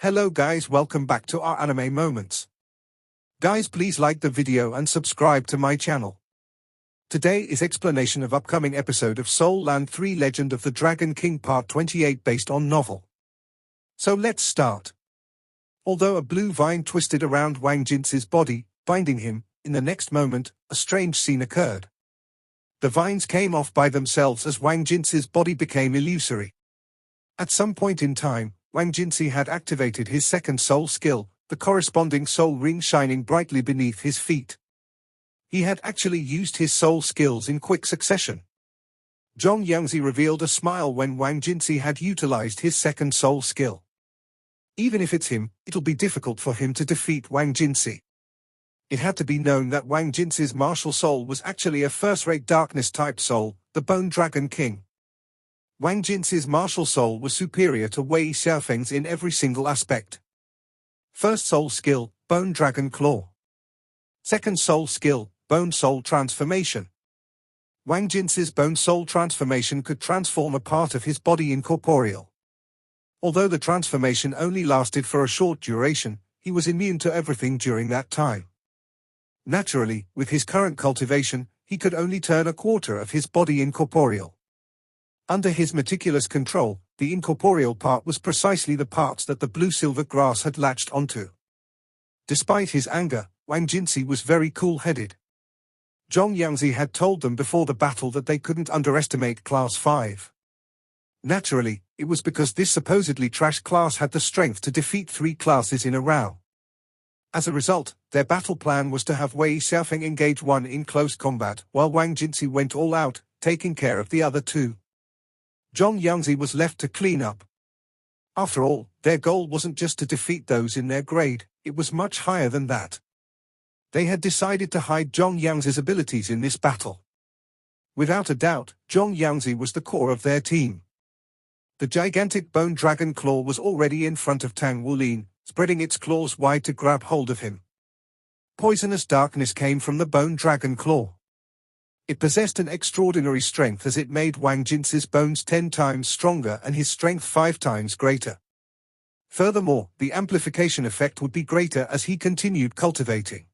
Hello guys, welcome back to our anime moments. Guys, please like the video and subscribe to my channel. Today is explanation of upcoming episode of Soul Land 3 Legend of the Dragon King Part 28 based on novel. So let's start. Although a blue vine twisted around Wang Jince's body, binding him, in the next moment, a strange scene occurred. The vines came off by themselves as Wang Jince's body became illusory. At some point in time, Wang Jince had activated his second soul skill, the corresponding soul ring shining brightly beneath his feet. He had actually used his soul skills in quick succession. Zhong Yangzi revealed a smile when Wang Jince had utilized his second soul skill. Even if it's him, it'll be difficult for him to defeat Wang Jince. It had to be known that Wang Jince's martial soul was actually a first-rate darkness-type soul, the Bone Dragon King. Wang Jince's martial soul was superior to Wei Xiaofeng's in every single aspect. First soul skill, Bone Dragon Claw. Second soul skill, Bone Soul Transformation. Wang Jince's Bone Soul Transformation could transform a part of his body incorporeal. Although the transformation only lasted for a short duration, he was immune to everything during that time. Naturally, with his current cultivation, he could only turn a quarter of his body incorporeal. Under his meticulous control, the incorporeal part was precisely the parts that the blue-silver grass had latched onto. Despite his anger, Wang Jince was very cool-headed. Zhong Yangzi had told them before the battle that they couldn't underestimate Class 5. Naturally, it was because this supposedly trash class had the strength to defeat 3 classes in a row. As a result, their battle plan was to have Wei Xiaofeng engage one in close combat, while Wang Jince went all out, taking care of the other 2. Zhong Yangzi was left to clean up. After all, their goal wasn't just to defeat those in their grade, it was much higher than that. They had decided to hide Zhong Yangzi's abilities in this battle. Without a doubt, Zhong Yangzi was the core of their team. The gigantic Bone Dragon Claw was already in front of Tang Wulin, spreading its claws wide to grab hold of him. Poisonous darkness came from the Bone Dragon Claw. It possessed an extraordinary strength as it made Wang Jince's bones 10 times stronger and his strength 5 times greater. Furthermore, the amplification effect would be greater as he continued cultivating.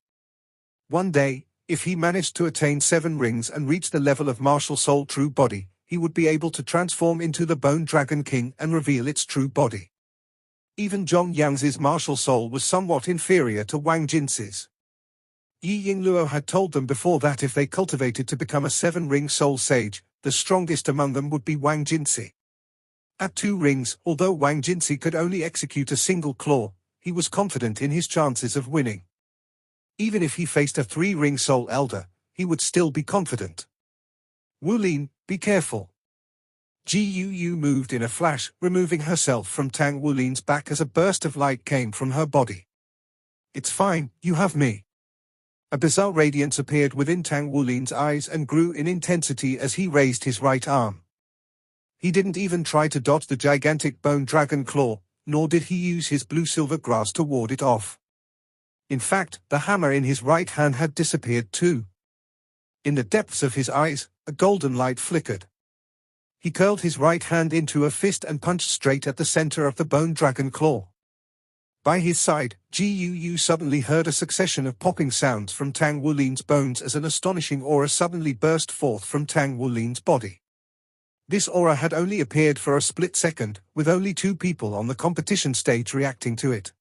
One day, if he managed to attain 7 rings and reach the level of martial soul true body, he would be able to transform into the Bone Dragon King and reveal its true body. Even Zhong Yangzi's martial soul was somewhat inferior to Wang Jince's. Yi Yingluo had told them before that if they cultivated to become a 7-ring soul sage, the strongest among them would be Wang Jince. At 2 rings, although Wang Jince could only execute a single claw, he was confident in his chances of winning. Even if he faced a 3-ring soul elder, he would still be confident. Wulin, be careful. Ji Yu moved in a flash, removing herself from Tang Wulin's back as a burst of light came from her body. It's fine, you have me. A bizarre radiance appeared within Tang Wulin's eyes and grew in intensity as he raised his right arm. He didn't even try to dodge the gigantic Bone Dragon Claw, nor did he use his blue-silver grass to ward it off. In fact, the hammer in his right hand had disappeared too. In the depths of his eyes, a golden light flickered. He curled his right hand into a fist and punched straight at the center of the Bone Dragon Claw. By his side, Ji Yu suddenly heard a succession of popping sounds from Tang Wulin's bones as an astonishing aura suddenly burst forth from Tang Wulin's body. This aura had only appeared for a split second, with only 2 people on the competition stage reacting to it.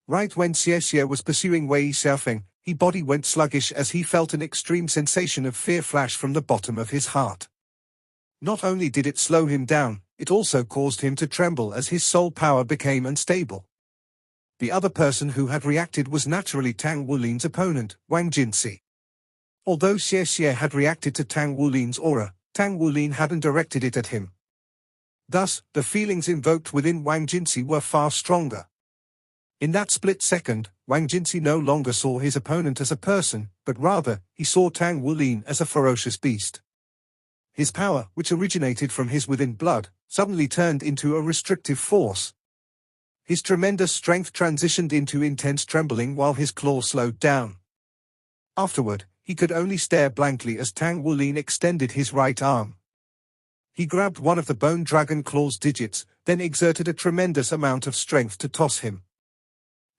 Right when Xie was pursuing Wei Xiaofeng, his body went sluggish as he felt an extreme sensation of fear flash from the bottom of his heart. Not only did it slow him down, it also caused him to tremble as his soul power became unstable. The other person who had reacted was naturally Tang Wulin's opponent, Wang Jince. Although Xie had reacted to Tang Wulin's aura, Tang Wulin hadn't directed it at him. Thus, the feelings invoked within Wang Jince were far stronger. In that split second, Wang Jince no longer saw his opponent as a person, but rather, he saw Tang Wulin as a ferocious beast. His power, which originated from his within blood, suddenly turned into a restrictive force. His tremendous strength transitioned into intense trembling while his claw slowed down. Afterward, he could only stare blankly as Tang Wulin extended his right arm. He grabbed one of the Bone Dragon Claw's digits, then exerted a tremendous amount of strength to toss him.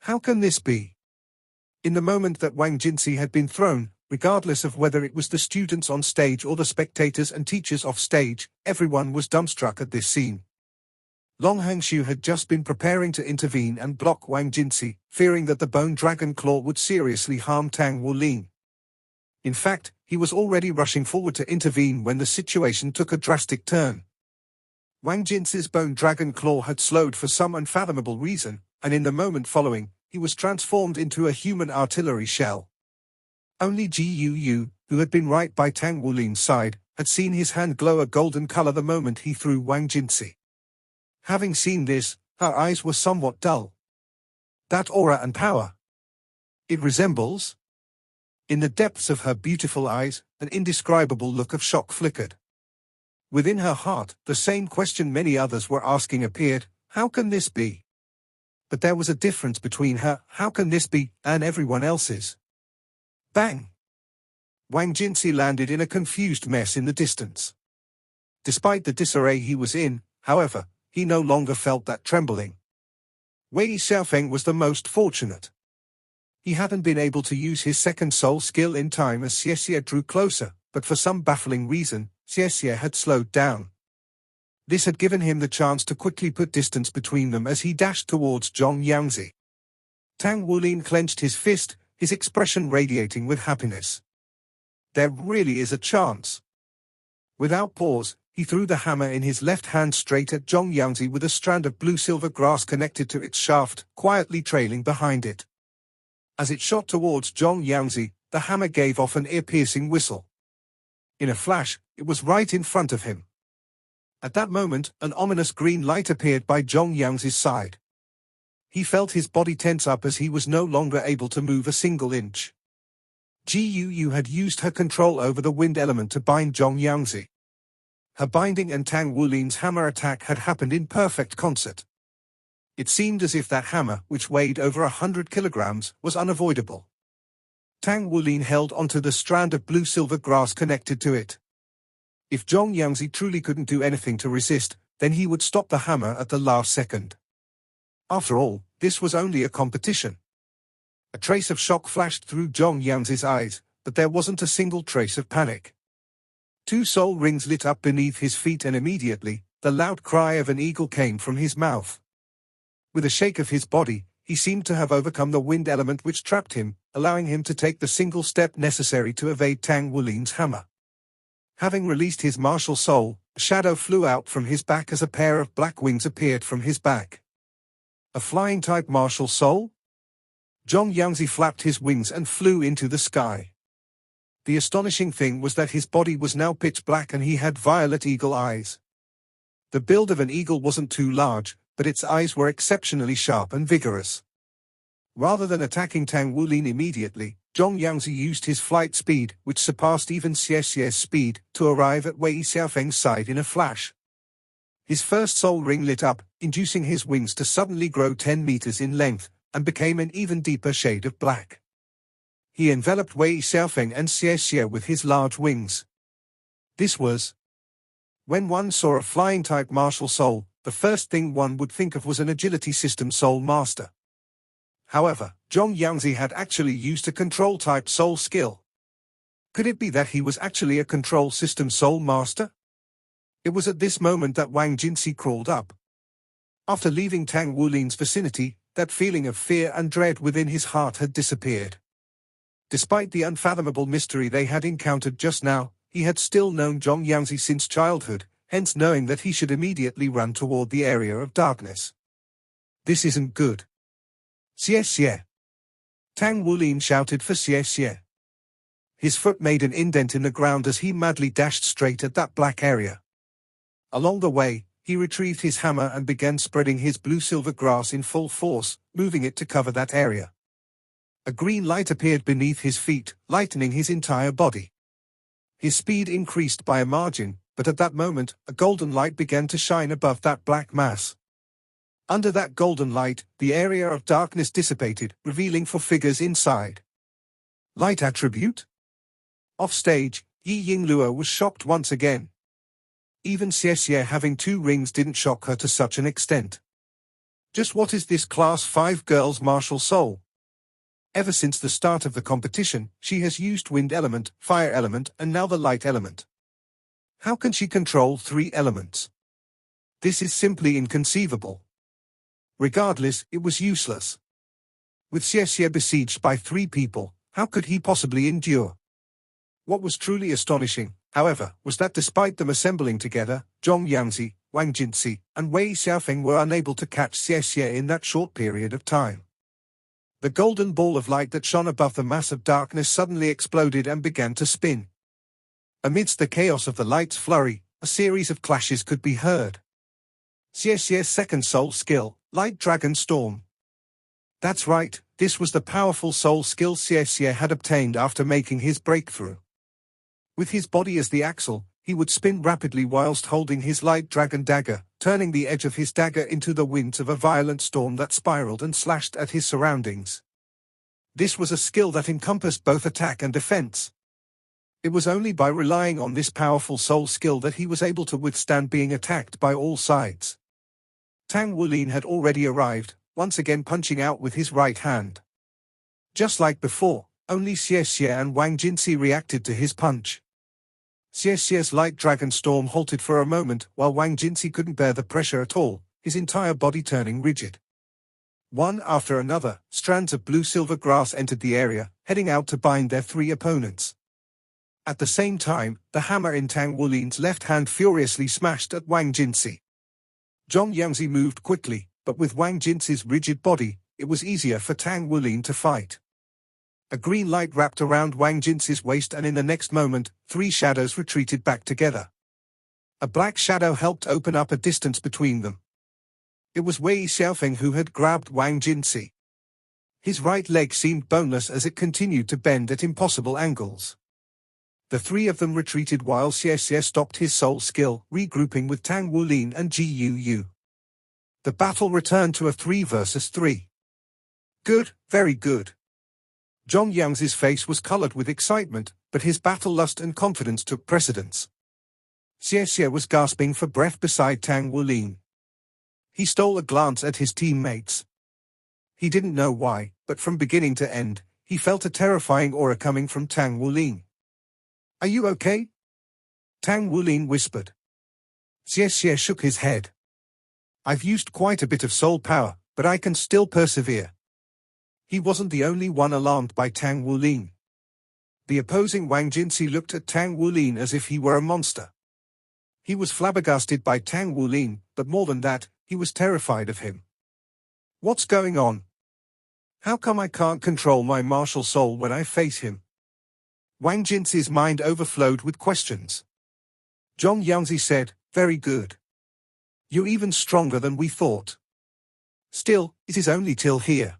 How can this be? In the moment that Wang Jinsi had been thrown, regardless of whether it was the students on stage or the spectators and teachers off stage, everyone was dumbstruck at this scene. Long Hangshu had just been preparing to intervene and block Wang Jinsi, fearing that the bone dragon claw would seriously harm Tang Wulin. In fact, he was already rushing forward to intervene when the situation took a drastic turn. Wang Jinsi's bone dragon claw had slowed for some unfathomable reason, and in the moment following, he was transformed into a human artillery shell. Only Ji Yu, who had been right by Tang Wulin's side, had seen his hand glow a golden color the moment he threw Wang Jinsi. Having seen this, her eyes were somewhat dull. That aura and power. It resembles. In the depths of her beautiful eyes, an indescribable look of shock flickered. Within her heart, the same question many others were asking appeared: how can this be? But there was a difference between her "how can this be" and everyone else's. Bang! Wang Jinsi landed in a confused mess in the distance. Despite the disarray he was in, however, he no longer felt that trembling. Wei Xiaofeng was the most fortunate. He hadn't been able to use his second soul skill in time as Xie drew closer, but for some baffling reason, Xie had slowed down. This had given him the chance to quickly put distance between them as he dashed towards Zhong Yangzi. Tang Wulin clenched his fist, his expression radiating with happiness. There really is a chance. Without pause, he threw the hammer in his left hand straight at Zhong Yangzi with a strand of blue-silver grass connected to its shaft, quietly trailing behind it. As it shot towards Zhong Yangzi, the hammer gave off an ear-piercing whistle. In a flash, it was right in front of him. At that moment, an ominous green light appeared by Zhong Yangzi's side. He felt his body tense up as he was no longer able to move a single inch. Ji Yu had used her control over the wind element to bind Zhong Yangzi. Her binding and Tang Wulin's hammer attack had happened in perfect concert. It seemed as if that hammer, which weighed over 100 kilograms, was unavoidable. Tang Wulin held onto the strand of blue-silver grass connected to it. If Zhong Yangzi truly couldn't do anything to resist, then he would stop the hammer at the last second. After all, this was only a competition. A trace of shock flashed through Zhong Yangzi's eyes, but there wasn't a single trace of panic. 2 soul rings lit up beneath his feet and immediately, the loud cry of an eagle came from his mouth. With a shake of his body, he seemed to have overcome the wind element which trapped him, allowing him to take the single step necessary to evade Tang Wulin's hammer. Having released his martial soul, a shadow flew out from his back as a pair of black wings appeared from his back. A flying-type martial soul? Zhong Yangzi flapped his wings and flew into the sky. The astonishing thing was that his body was now pitch black and he had violet eagle eyes. The build of an eagle wasn't too large, but its eyes were exceptionally sharp and vigorous. Rather than attacking Tang Wulin immediately, Zhong Yangzi used his flight speed, which surpassed even Xie's speed, to arrive at Wei Xiaofeng's side in a flash. His first soul ring lit up, inducing his wings to suddenly grow 10 meters in length, and became an even deeper shade of black. He enveloped Wei Xiaofeng and Xie with his large wings. This was. When one saw a flying-type martial soul, the first thing one would think of was an agility system soul master. However, Zhong Yangzi had actually used a control-type soul skill. Could it be that he was actually a control system soul master? It was at this moment that Wang Jinsi crawled up. After leaving Tang Wulin's vicinity, that feeling of fear and dread within his heart had disappeared. Despite the unfathomable mystery they had encountered just now, he had still known Zhong Yangzi since childhood, hence knowing that he should immediately run toward the area of darkness. This isn't good. Xie. Tang Wulin shouted for Xie. His foot made an indent in the ground as he madly dashed straight at that black area. Along the way, he retrieved his hammer and began spreading his blue-silver grass in full force, moving it to cover that area. A green light appeared beneath his feet, lightening his entire body. His speed increased by a margin, but at that moment, a golden light began to shine above that black mass. Under that golden light, the area of darkness dissipated, revealing 4 figures inside. Light attribute? Off stage, Yi Yinglue was shocked once again. Even Xie having 2 rings didn't shock her to such an extent. Just what is this Class 5 girl's martial soul? Ever since the start of the competition, she has used wind element, fire element, and now the light element. How can she control 3 elements? This is simply inconceivable. Regardless, it was useless. With Xie besieged by 3 people, how could he possibly endure? What was truly astonishing, however, was that despite them assembling together, Zhong Yangzi, Wang Jinci, and Wei Xiaofeng were unable to catch Xie in that short period of time. The golden ball of light that shone above the mass of darkness suddenly exploded and began to spin. Amidst the chaos of the light's flurry, a series of clashes could be heard. Xie's second soul skill, Light Dragon Storm. That's right, this was the powerful soul skill Xie had obtained after making his breakthrough. With his body as the axle, he would spin rapidly whilst holding his light dragon dagger, turning the edge of his dagger into the winds of a violent storm that spiraled and slashed at his surroundings. This was a skill that encompassed both attack and defense. It was only by relying on this powerful soul skill that he was able to withstand being attacked by all sides. Tang Wulin had already arrived, once again punching out with his right hand. Just like before, only Xie and Wang Jinci reacted to his punch. Xie's light dragon storm halted for a moment while Wang Jinci couldn't bear the pressure at all, his entire body turning rigid. One after another, strands of blue-silver grass entered the area, heading out to bind their 3 opponents. At the same time, the hammer in Tang Wulin's left hand furiously smashed at Wang Jinci. Zhong Yangzi moved quickly, but with Wang Jinci's rigid body, it was easier for Tang Wulin to fight. A green light wrapped around Wang Jinci's waist and in the next moment, 3 shadows retreated back together. A black shadow helped open up a distance between them. It was Wei Xiaofeng who had grabbed Wang Jinci. His right leg seemed boneless as it continued to bend at impossible angles. The 3 of them retreated while Xie stopped his soul skill, regrouping with Tang Wulin and Ji Yu. The battle returned to a 3 versus 3. Good, very good. Zhong Yangzi's face was colored with excitement, but his battle lust and confidence took precedence. Xie was gasping for breath beside Tang Wulin. He stole a glance at his teammates. He didn't know why, but from beginning to end, he felt a terrifying aura coming from Tang Wulin. Are you okay? Tang Wulin whispered. Xie shook his head. I've used quite a bit of soul power, but I can still persevere. He wasn't the only one alarmed by Tang Wulin. The opposing Wang Jinci looked at Tang Wulin as if he were a monster. He was flabbergasted by Tang Wulin, but more than that, he was terrified of him. What's going on? How come I can't control my martial soul when I face him? Wang Jinci's mind overflowed with questions. Zhong Yangzi said, very good. You're even stronger than we thought. Still, it is only till here.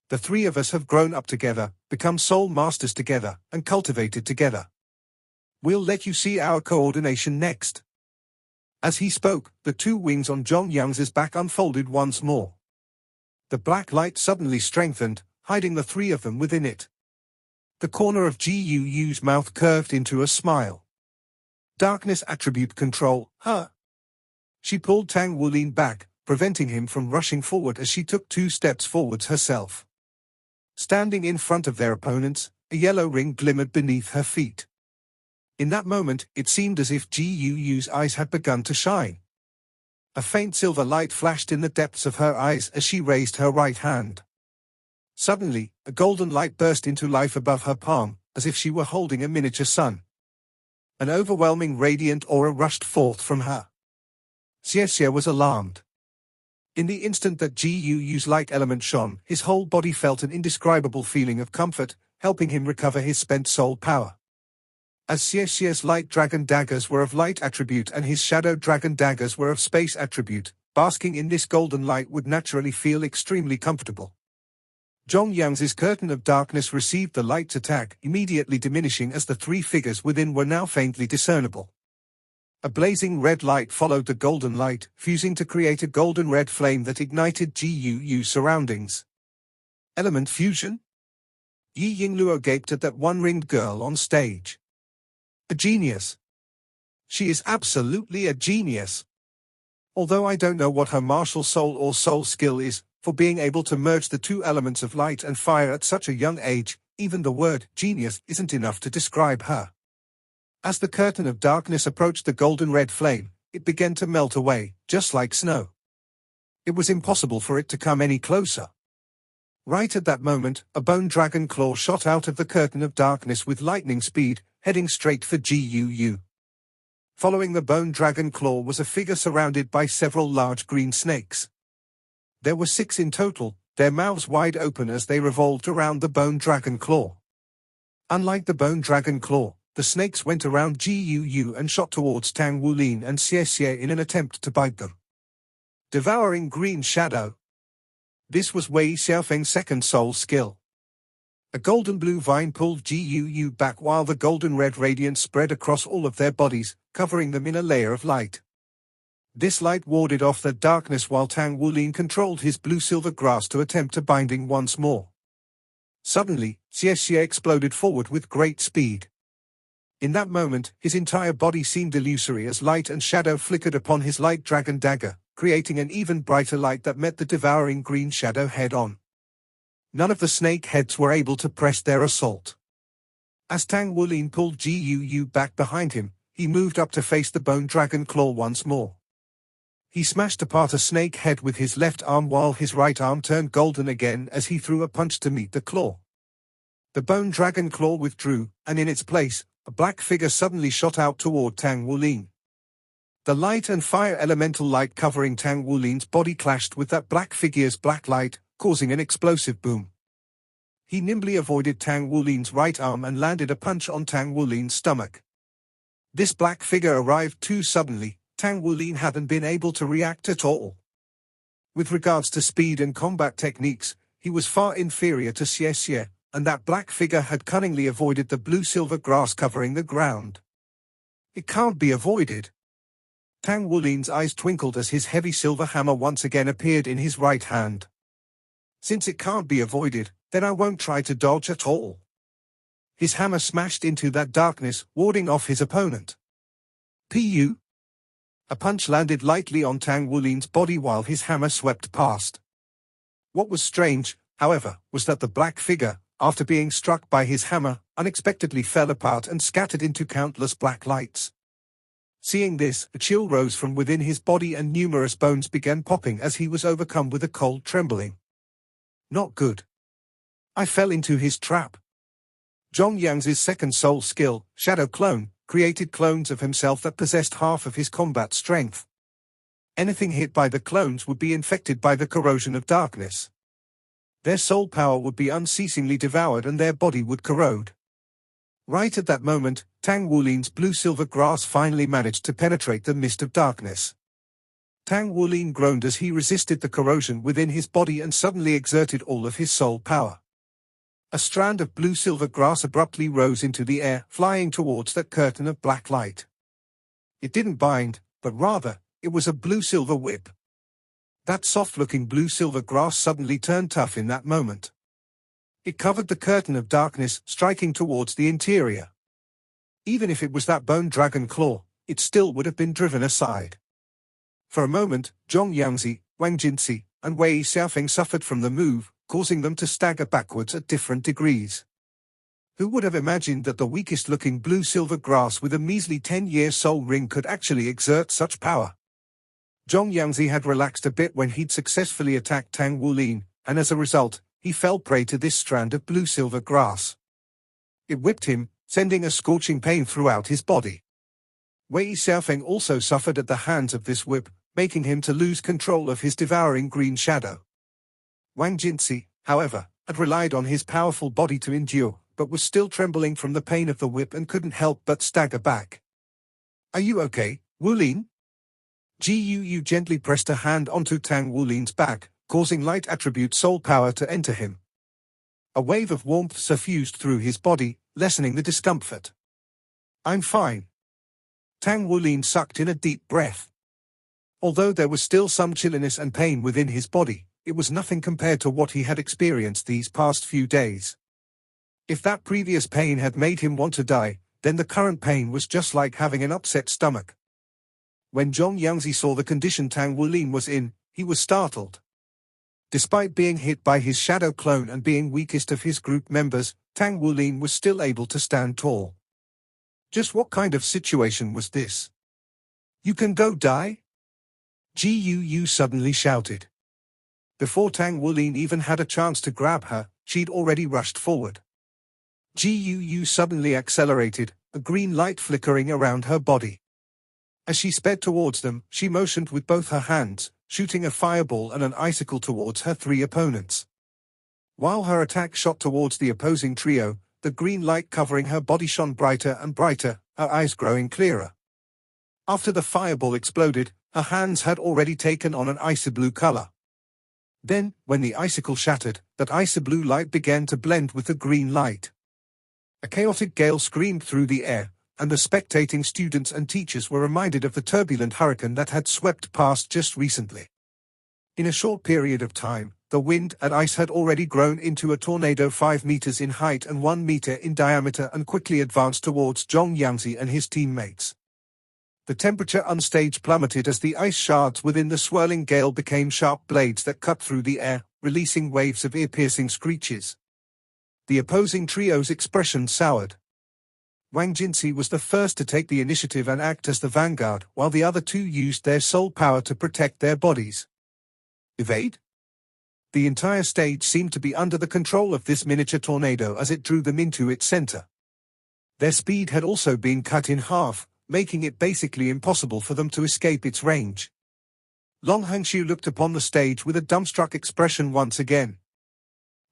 The 3 of us have grown up together, become soul masters together, and cultivated together. We'll let you see our coordination next. As he spoke, the 2 wings on Zhong Yangzi's back unfolded once more. The black light suddenly strengthened, hiding the 3 of them within it. The corner of Ji Yu's mouth curved into a smile. Darkness attribute control, huh? She pulled Tang Wulin back, preventing him from rushing forward as she took 2 steps forwards herself. Standing in front of their opponents, a yellow ring glimmered beneath her feet. In that moment, it seemed as if Ji Yu's eyes had begun to shine. A faint silver light flashed in the depths of her eyes as she raised her right hand. Suddenly, a golden light burst into life above her palm, as if she were holding a miniature sun. An overwhelming radiant aura rushed forth from her. Xie was alarmed. In the instant that Ji Yu's light element shone, his whole body felt an indescribable feeling of comfort, helping him recover his spent soul power. As Xie's light dragon daggers were of light attribute and his shadow dragon daggers were of space attribute, basking in this golden light would naturally feel extremely comfortable. Zhong Yangzi's curtain of darkness received the light's attack, immediately diminishing as the 3 figures within were now faintly discernible. A blazing red light followed the golden light, fusing to create a golden red flame that ignited Ji Yu's surroundings. Element fusion? Yi Yingluo gaped at that one-ringed girl on stage. A genius. She is absolutely a genius. Although I don't know what her martial soul or soul skill is, for being able to merge the two elements of light and fire at such a young age, even the word genius isn't enough to describe her. As the curtain of darkness approached the golden red flame, it began to melt away, just like snow. It was impossible for it to come any closer. Right at that moment, a bone dragon claw shot out of the curtain of darkness with lightning speed, heading straight for Guu. Following the bone dragon claw was a figure surrounded by several large green snakes. There were 6 in total, their mouths wide open as they revolved around the bone dragon claw. Unlike the bone dragon claw, the snakes went around Guu and shot towards Tang Wulin and Xie in an attempt to bite them. Devouring green shadow. This was Wei Xiaofeng's second soul skill. A golden blue vine pulled Guu back while the golden red radiance spread across all of their bodies, covering them in a layer of light. This light warded off the darkness while Tang Wulin controlled his blue-silver grass to attempt a binding once more. Suddenly, Xie exploded forward with great speed. In that moment, his entire body seemed illusory as light and shadow flickered upon his light dragon dagger, creating an even brighter light that met the devouring green shadow head-on. None of the snake heads were able to press their assault. As Tang Wulin pulled Guu back behind him, he moved up to face the bone dragon claw once more. He smashed apart a snake head with his left arm while his right arm turned golden again as he threw a punch to meet the claw. The bone dragon claw withdrew, and in its place, a black figure suddenly shot out toward Tang Wulin. The light and fire elemental light covering Tang Wulin's body clashed with that black figure's black light, causing an explosive boom. He nimbly avoided Tang Wulin's right arm and landed a punch on Tang Wulin's stomach. This black figure arrived too suddenly. Tang Wulin hadn't been able to react at all. With regards to speed and combat techniques, he was far inferior to Xie, and that black figure had cunningly avoided the blue-silver grass covering the ground. It can't be avoided. Tang Wulin's eyes twinkled as his heavy silver hammer once again appeared in his right hand. Since it can't be avoided, then I won't try to dodge at all. His hammer smashed into that darkness, warding off his opponent. Pu! A punch landed lightly on Tang Wulin's body while his hammer swept past. What was strange, however, was that the black figure, after being struck by his hammer, unexpectedly fell apart and scattered into countless black lights. Seeing this, a chill rose from within his body and numerous bones began popping as he was overcome with a cold trembling. Not good. I fell into his trap. Zhongyang's second soul skill, Shadow Clone, created clones of himself that possessed half of his combat strength. Anything hit by the clones would be infected by the corrosion of darkness. Their soul power would be unceasingly devoured and their body would corrode. Right at that moment, Tang Wulin's blue-silver grass finally managed to penetrate the mist of darkness. Tang Wulin groaned as he resisted the corrosion within his body and suddenly exerted all of his soul power. A strand of blue-silver grass abruptly rose into the air, flying towards that curtain of black light. It didn't bind, but rather, it was a blue-silver whip. That soft-looking blue-silver grass suddenly turned tough in that moment. It covered the curtain of darkness, striking towards the interior. Even if it was that bone dragon claw, it still would have been driven aside. For a moment, Zhong Yangzi, Wang Jinci, and Wei Xiaofeng suffered from the move, causing them to stagger backwards at different degrees. Who would have imagined that the weakest-looking blue-silver grass with a measly 10-year soul ring could actually exert such power? Zhong Yangzi had relaxed a bit when he'd successfully attacked Tang Wulin, and as a result, he fell prey to this strand of blue-silver grass. It whipped him, sending a scorching pain throughout his body. Wei Xiaofeng also suffered at the hands of this whip, making him to lose control of his devouring green shadow. Wang Jinci, however, had relied on his powerful body to endure, but was still trembling from the pain of the whip and couldn't help but stagger back. "Are you okay, Wulin?" Guu gently pressed a hand onto Tang Wulin's back, causing light attribute soul power to enter him. A wave of warmth suffused through his body, lessening the discomfort. "I'm fine." Tang Wulin sucked in a deep breath. Although there was still some chilliness and pain within his body, it was nothing compared to what he had experienced these past few days. If that previous pain had made him want to die, then the current pain was just like having an upset stomach. When Zhong Yangzi saw the condition Tang Wulin was in, he was startled. Despite being hit by his shadow clone and being weakest of his group members, Tang Wulin was still able to stand tall. Just what kind of situation was this? You can go die? Gu suddenly shouted. Before Tang Wulin even had a chance to grab her, she'd already rushed forward. Gu suddenly accelerated, a green light flickering around her body. As she sped towards them, she motioned with both her hands, shooting a fireball and an icicle towards her three opponents. While her attack shot towards the opposing trio, the green light covering her body shone brighter and brighter, her eyes growing clearer. After the fireball exploded, her hands had already taken on an icy blue color. Then, when the icicle shattered, that icy blue light began to blend with the green light. A chaotic gale screamed through the air, and the spectating students and teachers were reminded of the turbulent hurricane that had swept past just recently. In a short period of time, the wind and ice had already grown into a tornado 5 meters in height and 1 meter in diameter and quickly advanced towards Zhong Yangzi and his teammates. The temperature on stage plummeted as the ice shards within the swirling gale became sharp blades that cut through the air, releasing waves of ear-piercing screeches. The opposing trio's expression soured. Wang Jinci was the first to take the initiative and act as the vanguard, while the other two used their soul power to protect their bodies. Evade? The entire stage seemed to be under the control of this miniature tornado as it drew them into its center. Their speed had also been cut in half, making it basically impossible for them to escape its range. Long Hangxiu looked upon the stage with a dumbstruck expression once again.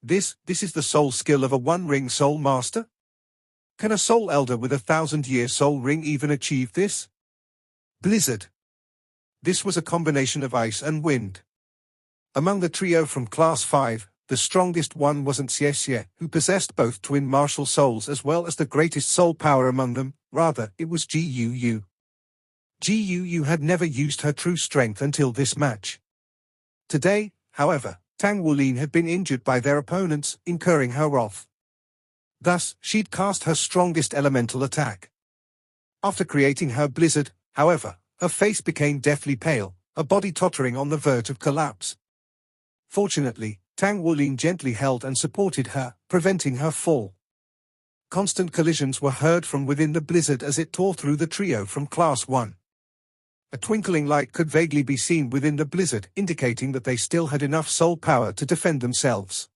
This is the soul skill of a one-ring soul master? Can a soul elder with 1,000-year soul ring even achieve this? Blizzard. This was a combination of ice and wind. Among the trio from Class 5, the strongest one wasn't Xie, who possessed both twin martial souls as well as the greatest soul power among them, rather, it was Gu. Gu had never used her true strength until this match. Today, however, Tang Wulin had been injured by their opponents, incurring her wrath. Thus, she'd cast her strongest elemental attack. After creating her blizzard, however, her face became deathly pale, her body tottering on the verge of collapse. Fortunately, Tang Wulin gently held and supported her, preventing her fall. Constant collisions were heard from within the blizzard as it tore through the trio from Class 1. A twinkling light could vaguely be seen within the blizzard, indicating that they still had enough soul power to defend themselves.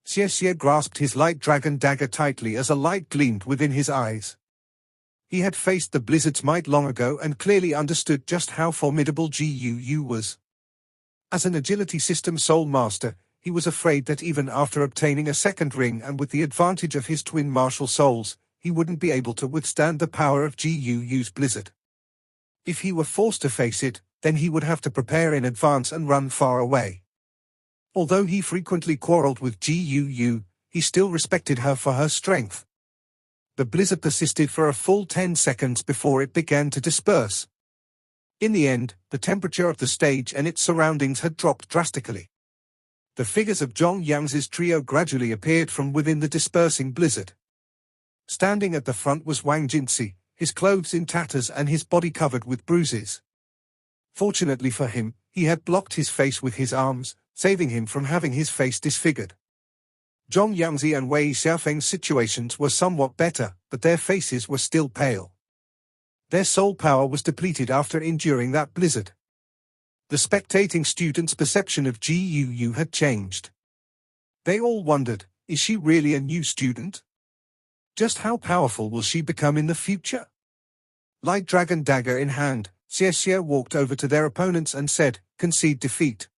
Xie grasped his light dragon dagger tightly as a light gleamed within his eyes. He had faced the blizzard's might long ago and clearly understood just how formidable Gu was. As an agility system soul master, he was afraid that even after obtaining a second ring and with the advantage of his twin martial souls, he wouldn't be able to withstand the power of Gu's blizzard. If he were forced to face it, then he would have to prepare in advance and run far away. Although he frequently quarreled with Gu, he still respected her for her strength. The blizzard persisted for a full 10 seconds before it began to disperse. In the end, the temperature of the stage and its surroundings had dropped drastically. The figures of Zhong Yangzi's trio gradually appeared from within the dispersing blizzard. Standing at the front was Wang Jinci, his clothes in tatters and his body covered with bruises. Fortunately for him, he had blocked his face with his arms, saving him from having his face disfigured. Zhong Yangzi and Wei Xiaofeng's situations were somewhat better, but their faces were still pale. Their soul power was depleted after enduring that blizzard. The spectating students' perception of Gu had changed. They all wondered, is she really a new student? Just how powerful will she become in the future? Light dragon dagger in hand, Xie walked over to their opponents and said, concede defeat.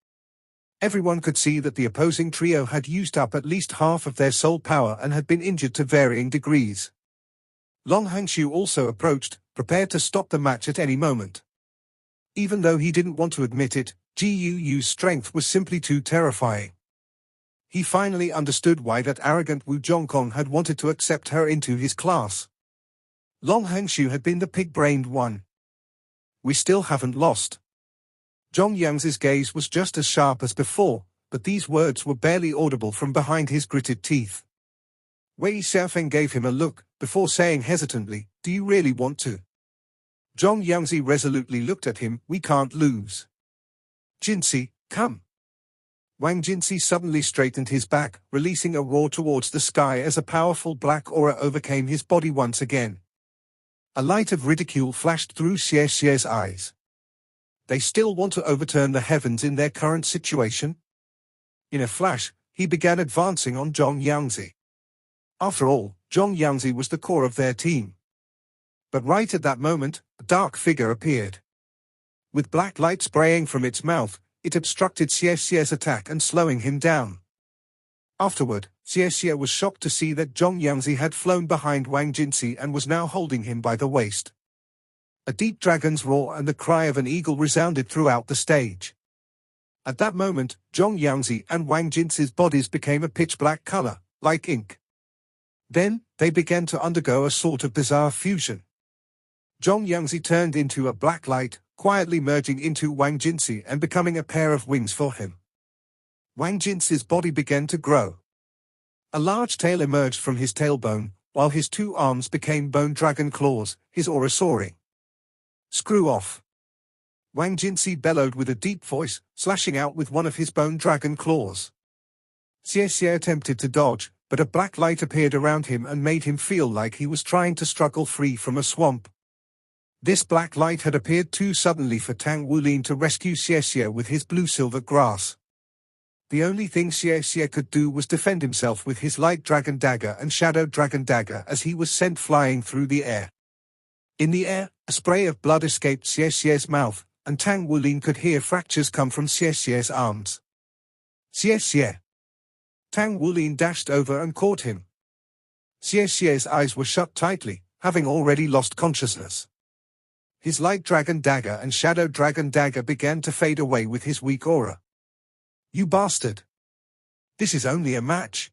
Everyone could see that the opposing trio had used up at least half of their soul power and had been injured to varying degrees. Long Hangxiu also approached, prepared to stop the match at any moment. Even though he didn't want to admit it, Gu's strength was simply too terrifying. He finally understood why that arrogant Wu Zhongkong had wanted to accept her into his class. Long Hangxiu had been the pig-brained one. We still haven't lost. Zhong Yangzi's gaze was just as sharp as before, but these words were barely audible from behind his gritted teeth. Wei Xiaofeng gave him a look, before saying hesitantly, "Do you really want to?" Zhong Yangzi resolutely looked at him. "We can't lose. Jinzi, come." Wang Jinzi suddenly straightened his back, releasing a roar towards the sky as a powerful black aura overcame his body once again. A light of ridicule flashed through Xie Xie's eyes. They still want to overturn the heavens in their current situation? In a flash, he began advancing on Zhong Yangzi. After all, Zhong Yangzi was the core of their team. But right at that moment, a dark figure appeared. With black light spraying from its mouth, it obstructed Xie Xie's attack and slowing him down. Afterward, Xie Xie was shocked to see that Zhong Yangzi had flown behind Wang Jinzi and was now holding him by the waist. A deep dragon's roar and the cry of an eagle resounded throughout the stage. At that moment, Zhong Yangzi and Wang Jinzi's bodies became a pitch-black color, like ink. Then, they began to undergo a sort of bizarre fusion. Zhong Yangzi turned into a black light, quietly merging into Wang Jinzi and becoming a pair of wings for him. Wang Jinzi's body began to grow. A large tail emerged from his tailbone, while his two arms became bone dragon claws, his aura soaring. "Screw off!" Wang Jinzi bellowed with a deep voice, slashing out with one of his bone dragon claws. Xie Xie attempted to dodge, but a black light appeared around him and made him feel like he was trying to struggle free from a swamp. This black light had appeared too suddenly for Tang Wulin to rescue Xie Xie with his blue-silver grass. The only thing Xie Xie could do was defend himself with his light dragon dagger and shadow dragon dagger as he was sent flying through the air. In the air, a spray of blood escaped Xie Xie's mouth, and Tang Wulin could hear fractures come from Xie Xie's arms. "Xie Xie!" Tang Wulin dashed over and caught him. Xie Xie's eyes were shut tightly, having already lost consciousness. His light dragon dagger and shadow dragon dagger began to fade away with his weak aura. "You bastard! This is only a match!"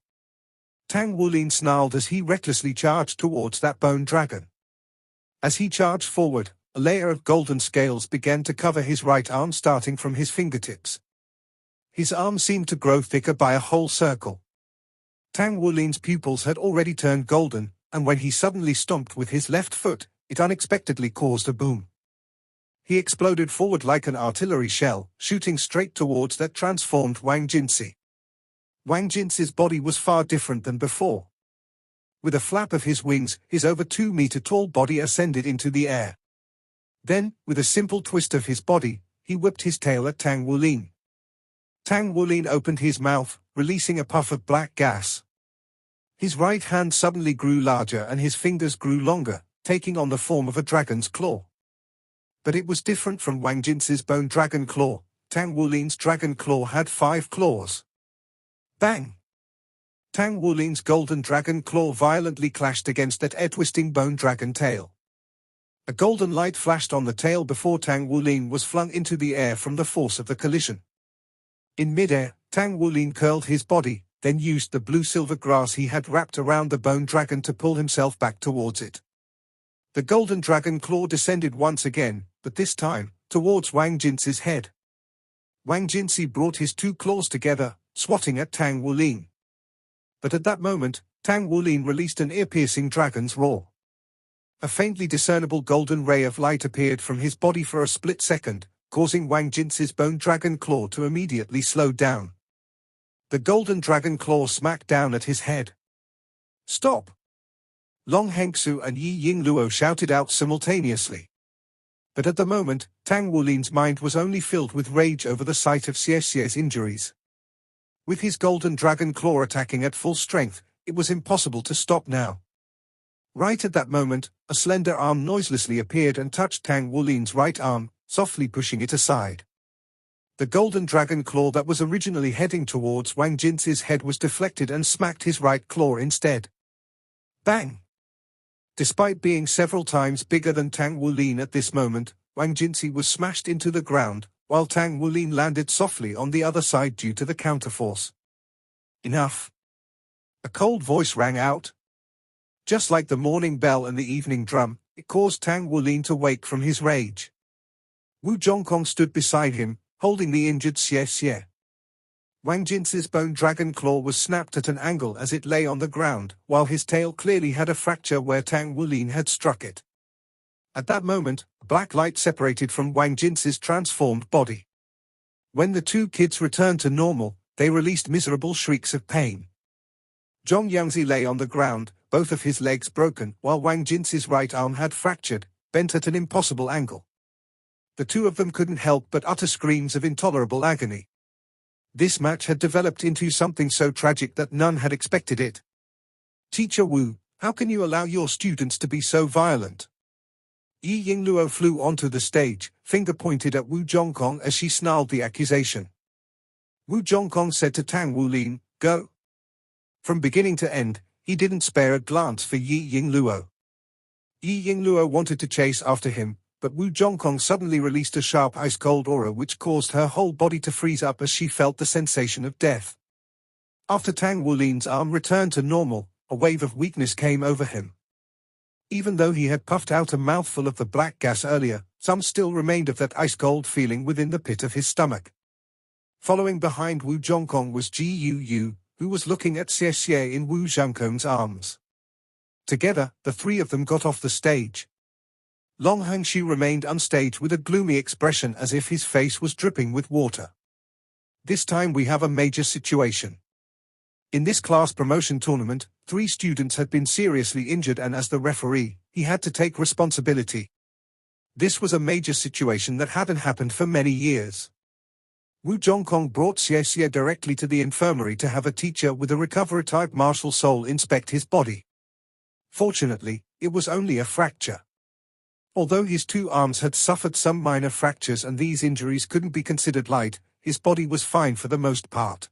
Tang Wulin snarled as he recklessly charged towards that bone dragon. As he charged forward, a layer of golden scales began to cover his right arm starting from his fingertips. His arm seemed to grow thicker by a whole circle. Tang Wulin's pupils had already turned golden, and when he suddenly stomped with his left foot, it unexpectedly caused a boom. He exploded forward like an artillery shell, shooting straight towards that transformed Wang Jinzi. Wang Jinzi's body was far different than before. With a flap of his wings, his over 2-meter-tall body ascended into the air. Then, with a simple twist of his body, he whipped his tail at Tang Wulin. Tang Wulin opened his mouth, releasing a puff of black gas. His right hand suddenly grew larger and his fingers grew longer, taking on the form of a dragon's claw. But it was different from Wang Jinzi's bone dragon claw. Tang Wulin's dragon claw had 5 claws. Bang! Tang Wulin's golden dragon claw violently clashed against that air-twisting bone dragon tail. A golden light flashed on the tail before Tang Wulin was flung into the air from the force of the collision. In mid-air, Tang Wulin curled his body, then used the blue-silver grass he had wrapped around the bone dragon to pull himself back towards it. The golden dragon claw descended once again, but this time, towards Wang Jinzi's head. Wang Jinzi brought his 2 claws together, swatting at Tang Wulin. But at that moment, Tang Wulin released an ear-piercing dragon's roar. A faintly discernible golden ray of light appeared from his body for a split second, causing Wang Jinzi's bone dragon claw to immediately slow down. The golden dragon claw smacked down at his head. "Stop!" Long Hengsu and Yi Yingluo shouted out simultaneously. But at the moment, Tang Wulin's mind was only filled with rage over the sight of Xie Xie's injuries. With his golden dragon claw attacking at full strength, it was impossible to stop now. Right at that moment, a slender arm noiselessly appeared and touched Tang Wulin's right arm, softly pushing it aside. The golden dragon claw that was originally heading towards Wang Jinzi's head was deflected and smacked his right claw instead. Bang! Despite being several times bigger than Tang Wulin at this moment, Wang Jinzi was smashed into the ground, while Tang Wulin landed softly on the other side due to the counterforce. "Enough!" A cold voice rang out. Just like the morning bell and the evening drum, it caused Tang Wulin to wake from his rage. Wu Zhongkong stood beside him, holding the injured Xie Xie. Wang Jin's bone dragon claw was snapped at an angle as it lay on the ground, while his tail clearly had a fracture where Tang Wulin had struck it. At that moment, black light separated from Wang Jin's transformed body. When the two kids returned to normal, they released miserable shrieks of pain. Zhong Yangzi lay on the ground, both of his legs broken, while Wang Jin's right arm had fractured, bent at an impossible angle. The two of them couldn't help but utter screams of intolerable agony. This match had developed into something so tragic that none had expected it. "Teacher Wu, how can you allow your students to be so violent?" Yi Yingluo flew onto the stage, finger pointed at Wu Zhongkong as she snarled the accusation. Wu Zhongkong said to Tang Wulin, "Go." From beginning to end, he didn't spare a glance for Yi Yingluo. Yi Yingluo wanted to chase after him, but Wu Zhongkong suddenly released a sharp ice-cold aura which caused her whole body to freeze up as she felt the sensation of death. After Tang Wulin's arm returned to normal, a wave of weakness came over him. Even though he had puffed out a mouthful of the black gas earlier, some still remained of that ice-cold feeling within the pit of his stomach. Following behind Wu Zhongkong was Ji Yu, who was looking at Xie in Wu Zhangkong's arms. Together, the three of them got off the stage. Long Hengxu remained unstaged with a gloomy expression as if his face was dripping with water. This time we have a major situation. In this class promotion tournament, 3 students had been seriously injured and as the referee, he had to take responsibility. This was a major situation that hadn't happened for many years. Wu Zhongkong brought Xie directly to the infirmary to have a teacher with a recovery-type martial soul inspect his body. Fortunately, it was only a fracture. Although his 2 arms had suffered some minor fractures and these injuries couldn't be considered light, his body was fine for the most part.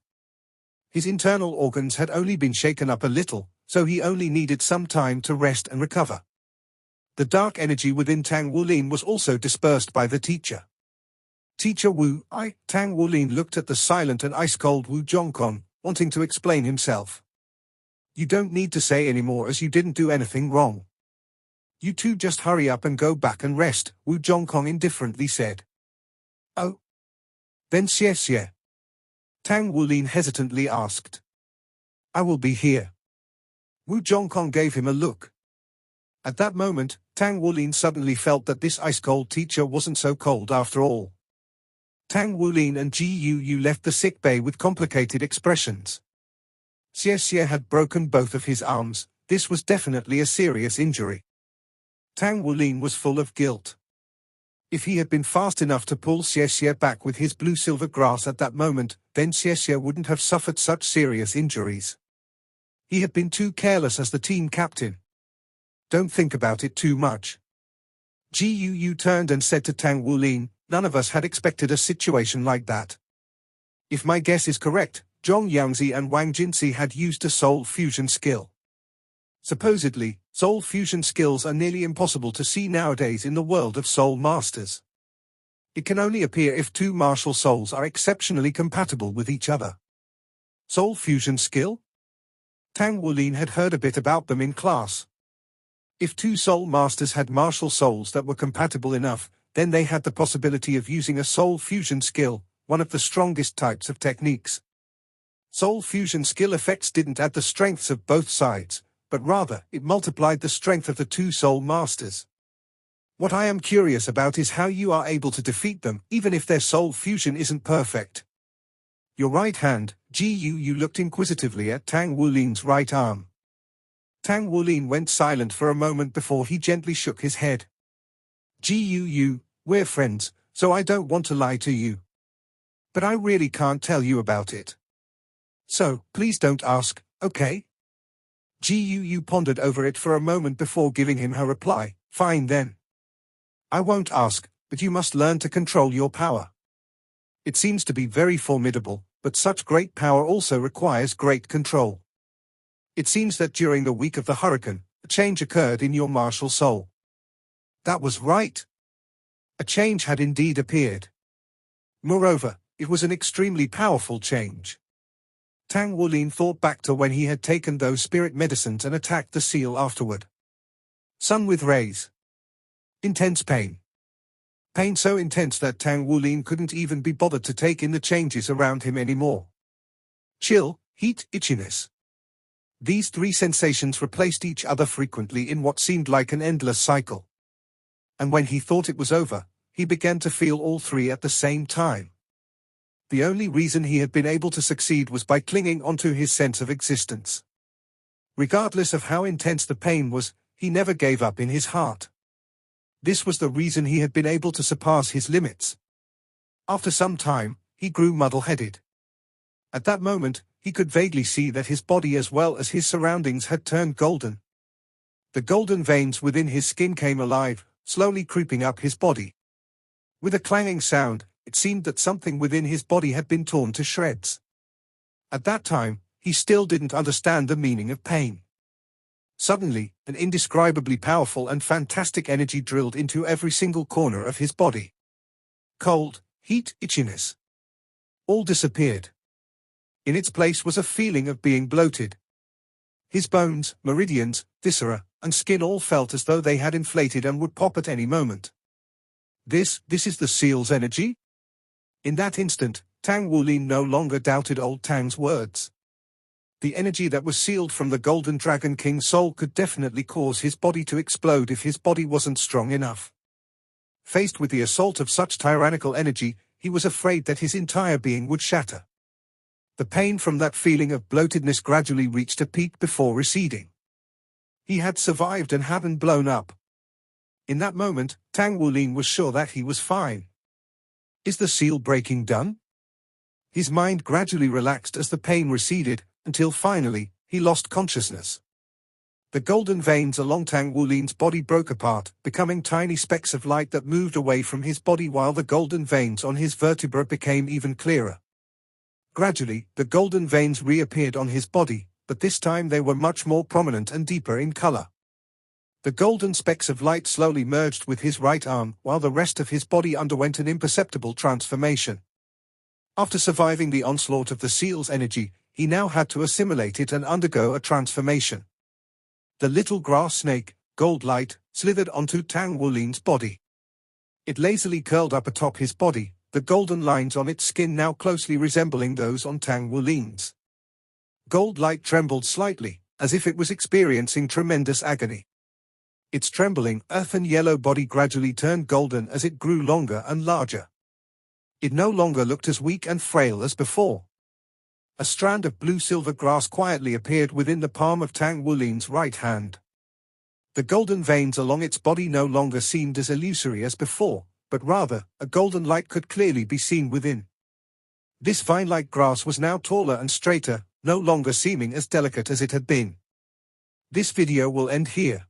His internal organs had only been shaken up a little, so he only needed some time to rest and recover. The dark energy within Tang Wulin was also dispersed by the teacher. "Teacher Wu, Tang Wulin looked at the silent and ice-cold Wu Zhongkong, wanting to explain himself. "You don't need to say any more as you didn't do anything wrong. You two just hurry up and go back and rest," Wu Zhongkong indifferently said. "Oh? Then Xie?" Tang Wulin hesitantly asked. "I will be here." Wu Zhongkong gave him a look. At that moment, Tang Wulin suddenly felt that this ice-cold teacher wasn't so cold after all. Tang Wulin and Ji Yu left the sick bay with complicated expressions. Xie had broken both of his arms. This was definitely a serious injury. Tang Wulin was full of guilt. If he had been fast enough to pull Xie back with his blue-silver grass at that moment, then Xie wouldn't have suffered such serious injuries. He had been too careless as the team captain. "Don't think about it too much." Ji Yu turned and said to Tang Wulin, "None of us had expected a situation like that. If my guess is correct, Zhong Yangzi and Wang Jinzi had used a soul fusion skill. Supposedly, soul fusion skills are nearly impossible to see nowadays in the world of soul masters. It can only appear if 2 martial souls are exceptionally compatible with each other. Soul fusion skill? Tang Wulin had heard a bit about them in class. If 2 soul masters had martial souls that were compatible enough, then they had the possibility of using a soul fusion skill, one of the strongest types of techniques. Soul fusion skill effects didn't add the strengths of both sides, but rather, it multiplied the strength of the 2 soul masters. What I am curious about is how you are able to defeat them, even if their soul fusion isn't perfect. Your right hand, Ji Yu looked inquisitively at Tang Wulin's right arm. Tang Wulin went silent for a moment before he gently shook his head. "Ji Yu, we're friends, so I don't want to lie to you. But I really can't tell you about it. So, please don't ask, okay?" Ji Yu pondered over it for a moment before giving him her reply. "Fine then. I won't ask, but you must learn to control your power. It seems to be very formidable, but such great power also requires great control. It seems that during the week of the hurricane, a change occurred in your martial soul." That was right. A change had indeed appeared. Moreover, it was an extremely powerful change. Tang Wulin thought back to when he had taken those spirit medicines and attacked the seal afterward. Sun with rays. Intense pain. Pain so intense that Tang Wulin couldn't even be bothered to take in the changes around him anymore. chill, heat, itchiness. These three sensations replaced each other frequently in what seemed like an endless cycle. And when he thought it was over, he began to feel all three at the same time. The only reason he had been able to succeed was by clinging onto his sense of existence. Regardless of how intense the pain was, he never gave up in his heart. This was the reason he had been able to surpass his limits. After some time, he grew muddle-headed. At that moment, he could vaguely see that his body as well as his surroundings had turned golden. The golden veins within his skin came alive, slowly creeping up his body. With a clanging sound, it seemed that something within his body had been torn to shreds. At that time, he still didn't understand the meaning of pain. Suddenly, an indescribably powerful and fantastic energy drilled into every single corner of his body. Cold, heat, itchiness. All disappeared. In its place was a feeling of being bloated. His bones, meridians, viscera, and skin all felt as though they had inflated and would pop at any moment. This is the seal's energy? In that instant, Tang Wulin no longer doubted old Tang's words. The energy that was sealed from the Golden Dragon King's soul could definitely cause his body to explode if his body wasn't strong enough. Faced with the assault of such tyrannical energy, he was afraid that his entire being would shatter. The pain from that feeling of bloatedness gradually reached a peak before receding. He had survived and hadn't blown up. In that moment, Tang Wulin was sure that he was fine. Is the seal breaking done? His mind gradually relaxed as the pain receded, until finally, he lost consciousness. The golden veins along Tang Wulin's body broke apart, becoming tiny specks of light that moved away from his body while the golden veins on his vertebra became even clearer. Gradually, the golden veins reappeared on his body, but this time they were much more prominent and deeper in color. The golden specks of light slowly merged with his right arm, while the rest of his body underwent an imperceptible transformation. After surviving the onslaught of the seal's energy, he now had to assimilate it and undergo a transformation. The little grass snake, Gold Light, slithered onto Tang Wulin's body. It lazily curled up atop his body, the golden lines on its skin now closely resembling those on Tang Wulin's. Gold Light trembled slightly, as if it was experiencing tremendous agony. Its trembling, earthen yellow body gradually turned golden as it grew longer and larger. It no longer looked as weak and frail as before. A strand of blue-silver grass quietly appeared within the palm of Tang Wulin's right hand. The golden veins along its body no longer seemed as illusory as before, but rather, a golden light could clearly be seen within. This vine-like grass was now taller and straighter, no longer seeming as delicate as it had been. This video will end here.